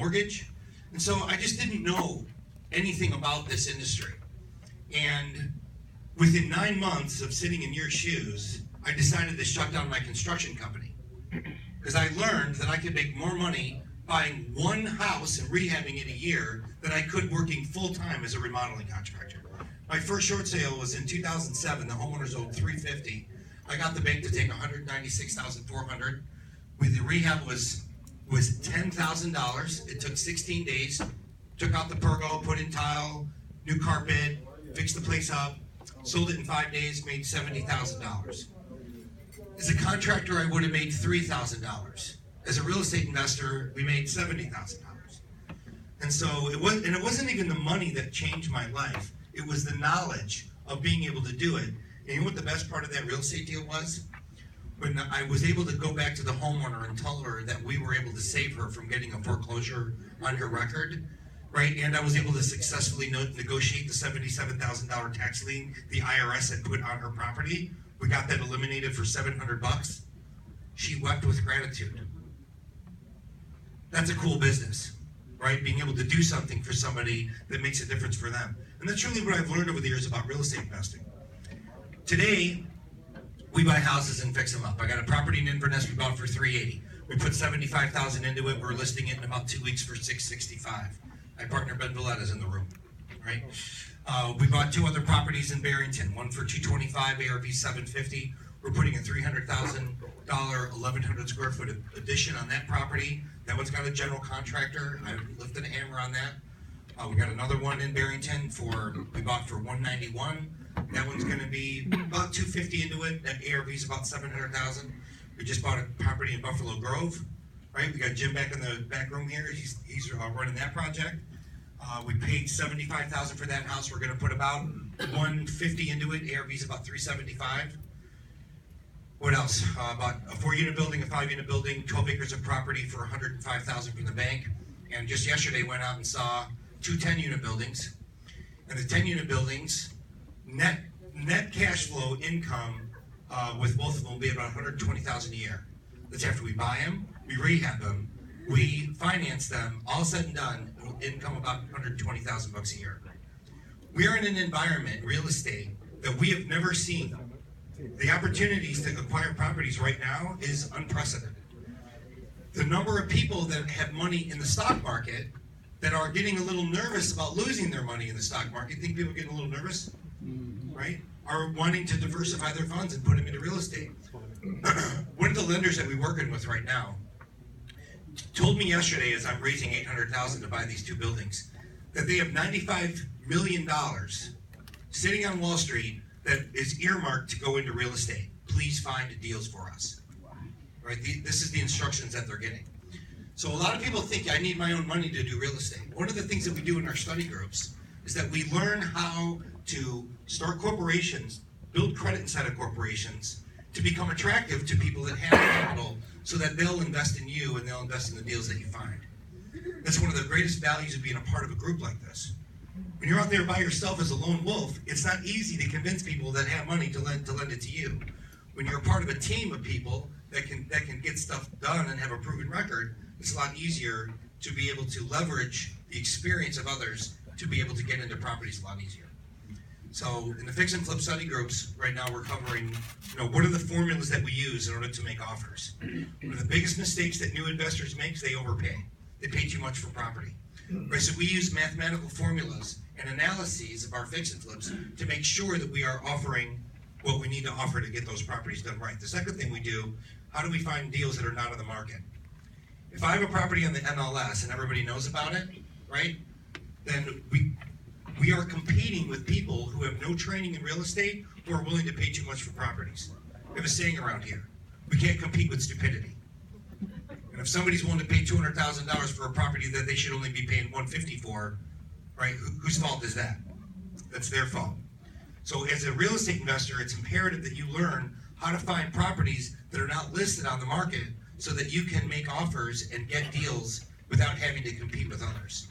mortgage. And so I just didn't know anything about this industry. And within 9 months of sitting in your shoes, I decided to shut down my construction company. Because I learned that I could make more money buying one house and rehabbing it a year than I could working full-time as a remodeling contractor. My first short sale was in 2007. The homeowners owed $350. I got the bank to take $196,400. With the rehab was $10,000. It took 16 days. Took out the pergo, put in tile, new carpet, fixed the place up, sold it in 5 days, made $70,000. As a contractor, I would have made $3,000. As a real estate investor, we made $70,000. And so it wasn't even the money that changed my life. It was the knowledge of being able to do it. And you know what the best part of that real estate deal was? When I was able to go back to the homeowner and tell her that we were able to save her from getting a foreclosure on her record, right? And I was able to successfully negotiate the $77,000 tax lien the IRS had put on her property. We got that eliminated for $700. She wept with gratitude. That's a cool business, right? Being able to do something for somebody that makes a difference for them. And that's really what I've learned over the years about real estate investing. Today, we buy houses and fix them up. I got a property in Inverness we bought for $380. We put $75,000 into it. We're listing it in about 2 weeks for $665. My partner Ben Valletta's in the room, right? We bought 2 other properties in Barrington. One for $225, ARV $750. We're putting a $300,000, 1,100 square foot addition on that property. That one's got a general contractor. I lifted a hammer on that. We got another one in Barrington we bought for $191. That one's going to be about $250 into it. That ARV is about $700,000. We just bought a property in Buffalo Grove, right? We got Jim back in the back room here. He's running that project. We paid $75,000 for that house. We're going to put about $150 into it. ARV is about $375. What else? About a 4-unit building, a 5-unit building, 12 acres of property for $105,000 from the bank. And just yesterday went out and saw 2 10-unit buildings. And the 10-unit buildings, net cash flow income with both of them will be about $120,000 a year. That's after we buy them, we rehab them, we finance them, all said and done, it'll income about $120,000 a year. We are in an environment, real estate, that we have never seen. The opportunities to acquire properties right now is unprecedented. The number of people that have money in the stock market that are getting a little nervous about losing their money in the stock market, think people are getting a little nervous, right? Are wanting to diversify their funds and put them into real estate. One of the lenders that we're working with right now told me yesterday, as I'm raising $800,000 to buy these 2 buildings, that they have $95 million sitting on Wall Street that is earmarked to go into real estate. Please find deals for us. Right? This is the instructions that they're getting. So a lot of people think I need my own money to do real estate. One of the things that we do in our study groups is that we learn how to start corporations, build credit inside of corporations to become attractive to people that have capital so that they'll invest in you and they'll invest in the deals that you find. That's one of the greatest values of being a part of a group like this. When you're out there by yourself as a lone wolf, it's not easy to convince people that have money to lend it to you. When you're a part of a team of people that can get stuff done and have a proven record, it's a lot easier to be able to leverage the experience of others to be able to get into properties a lot easier. So in the fix and flip study groups, right now we're covering, what are the formulas that we use in order to make offers? One of the biggest mistakes that new investors make is they overpay. They pay too much for property. Right, so we use mathematical formulas and analyses of our fix and flips to make sure that we are offering what we need to offer to get those properties done right. The second thing we do, how do we find deals that are not on the market? If I have a property on the MLS and everybody knows about it, right, then we are competing with people who have no training in real estate who are willing to pay too much for properties. We have a saying around here, we can't compete with stupidity. And if somebody's willing to pay $200,000 for a property that they should only be paying $150 for, right, whose fault is that? That's their fault. So as a real estate investor, it's imperative that you learn how to find properties that are not listed on the market so that you can make offers and get deals without having to compete with others.